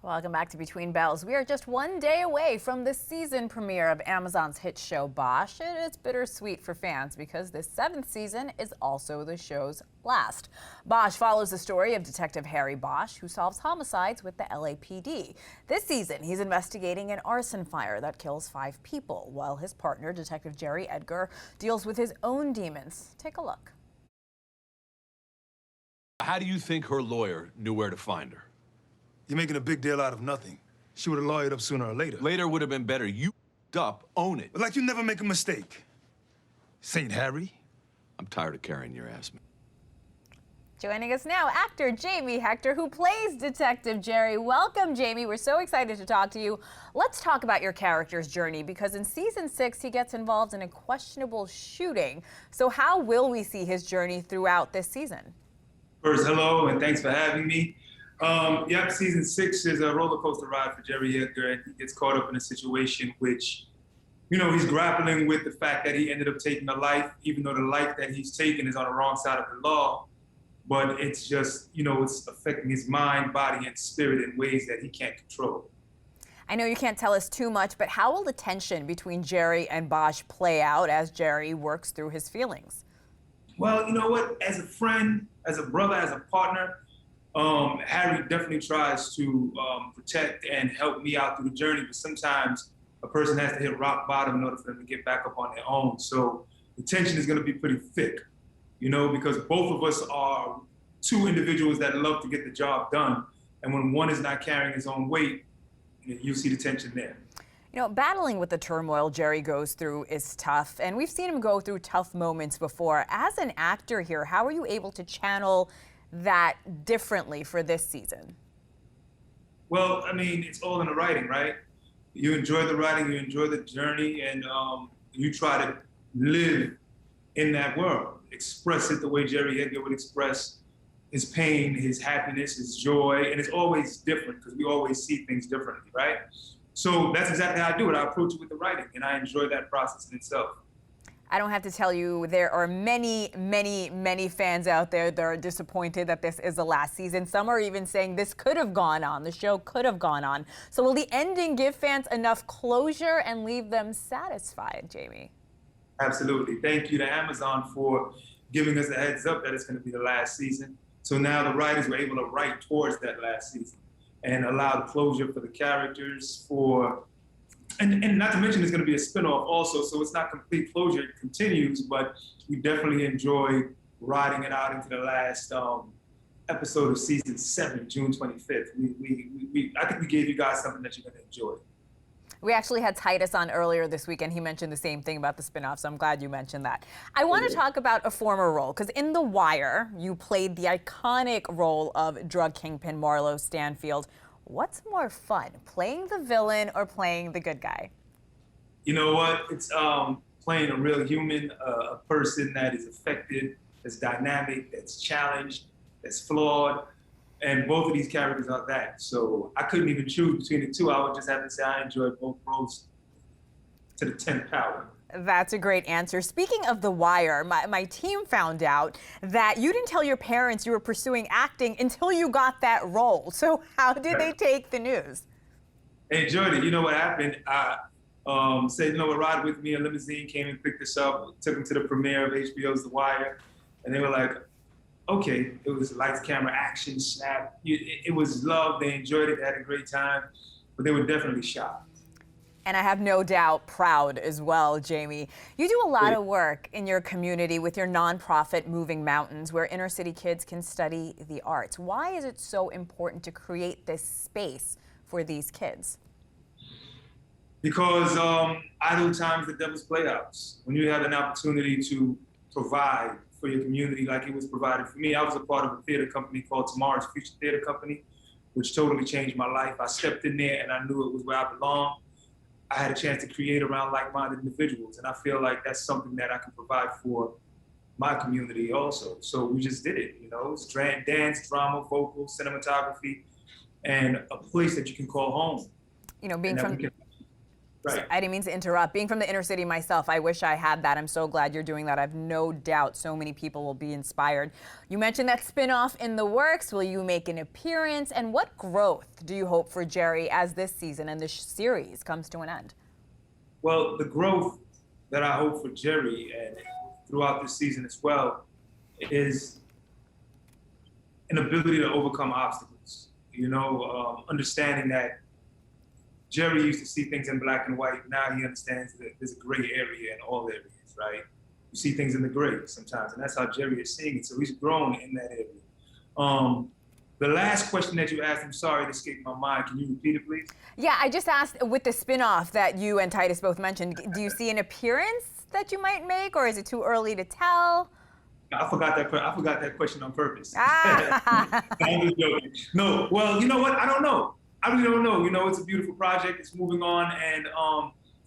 Welcome back to Between Bells. We are just one day away from the season premiere of Amazon's hit show Bosch. It's bittersweet for fans because this seventh season is also the show's last. Bosch follows the story of Detective Harry Bosch, who solves homicides with the LAPD. This season, he's investigating an arson fire that kills 5 people, while his partner, Detective Jerry Edgar, deals with his own demons. Take a look. How do you think her lawyer knew where to find her? You're making a big deal out of nothing. She would have lawyered up sooner or later. Later would have been better. You up, own it. But like you never make a mistake. Saint Harry? I'm tired of carrying your ass. Joining us now, actor Jamie Hector, who plays Detective Jerry. Welcome, Jamie. We're so excited to talk to you. Let's talk about your character's journey, because in season 6, he gets involved in a questionable shooting. So how will we see his journey throughout this season? First, hello, and thanks for having me. Yep, season 6 is a roller coaster ride for Jerry Edgar, and he gets caught up in a situation which, he's grappling with the fact that he ended up taking a life, even though the life that he's taken is on the wrong side of the law. But it's just, it's affecting his mind, body, and spirit in ways that he can't control. I know you can't tell us too much, but how will the tension between Jerry and Bosch play out as Jerry works through his feelings? Well, you know what? As a friend, as a brother, as a partner, Harry definitely tries to protect and help me out through the journey, but sometimes a person has to hit rock bottom in order for them to get back up on their own. So the tension is going to be pretty thick, because both of us are 2 individuals that love to get the job done. And when one is not carrying his own weight, you see the tension there. Battling with the turmoil Jerry goes through is tough, and we've seen him go through tough moments before. As an actor here, how are you able to channel that differently for this season? Well, it's all in the writing, right? You enjoy the writing, you enjoy the journey, and you try to live in that world. Express it the way Jerry Edgar would express his pain, his happiness, his joy, and it's always different because we always see things differently, right? So that's exactly how I do it. I approach it with the writing, and I enjoy that process in itself. I don't have to tell you, there are many, many, many fans out there that are disappointed that this is the last season. Some are even saying this could have gone on, the show could have gone on. So will the ending give fans enough closure and leave them satisfied, Jamie? Absolutely. Thank you to Amazon for giving us a heads up that it's going to be the last season. So now the writers were able to write towards that last season and allow the closure for the characters, and not to mention it's going to be a spinoff also, so it's not complete closure. It continues, but we definitely enjoyed riding it out into the last episode of season 7, June 25th. I think we gave you guys something that you're going to enjoy. We actually had Titus on earlier this week, and he mentioned the same thing about the spinoff, so I'm glad you mentioned that. I want to talk about a former role, because in The Wire, you played the iconic role of drug kingpin Marlo Stanfield. What's more fun, playing the villain or playing the good guy? You know what? It's playing a real human, a person that is affected, that's dynamic, that's challenged, that's flawed. And both of these characters are that. So I couldn't even choose between the 2. I would just have to say I enjoyed both roles to the 10th power. That's a great answer. Speaking of The Wire, my team found out that you didn't tell your parents you were pursuing acting until you got that role. So how did they take the news? They enjoyed it. You know what happened? I said, ride with me. A limousine came and picked us up, took them to the premiere of HBO's The Wire. And they were like, okay, it was lights, camera, action, snap. It was love. They enjoyed it. They had a great time. But they were definitely shocked. And I have no doubt proud as well, Jamie. You do a lot of work in your community with your nonprofit Moving Mountains, where inner city kids can study the arts. Why is it so important to create this space for these kids? Because idle time is the devil's playhouse. When you have an opportunity to provide for your community like it was provided for me. I was a part of a theater company called Tomorrow's Future Theater Company, which totally changed my life. I stepped in there and I knew it was where I belonged. I had a chance to create around like-minded individuals, and I feel like that's something that I can provide for my community also. So we just did it, it's dance, drama, vocal, cinematography, and a place that you can call home. Right. I didn't mean to interrupt. Being from the inner city myself, I wish I had that. I'm so glad you're doing that. I've no doubt so many people will be inspired. You mentioned that spinoff in the works. Will you make an appearance? And what growth do you hope for Jerry as this season and this series comes to an end? Well, the growth that I hope for Jerry and throughout this season as well is an ability to overcome obstacles. Understanding that Jerry used to see things in black and white. Now he understands that there's a gray area in all areas, right? You see things in the gray sometimes, and that's how Jerry is seeing it. So he's grown in that area. The last question that you asked, I'm sorry, it escaped my mind. Can you repeat it, please? Yeah, I just asked with the spinoff that you and Titus both mentioned, do you see an appearance that you might make, or is it too early to tell? I forgot that question on purpose. Ah. I'm just joking. No, well, you know what? I don't know. I really don't know. It's a beautiful project. It's moving on, and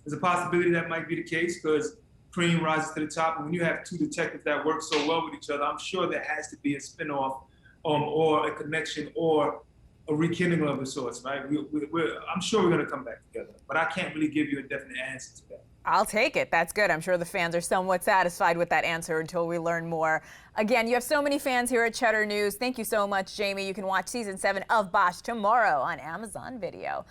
there's a possibility that might be the case because cream rises to the top. And when you have two detectives that work so well with each other, I'm sure there has to be a spinoff or a connection or a rekindling of the sorts, right? I'm sure we're going to come back together, but I can't really give you a definite answer to that. I'll take it. That's good. I'm sure the fans are somewhat satisfied with that answer until we learn more. Again, you have so many fans here at Cheddar News. Thank you so much, Jamie. You can watch season 7 of Bosch tomorrow on Amazon Video.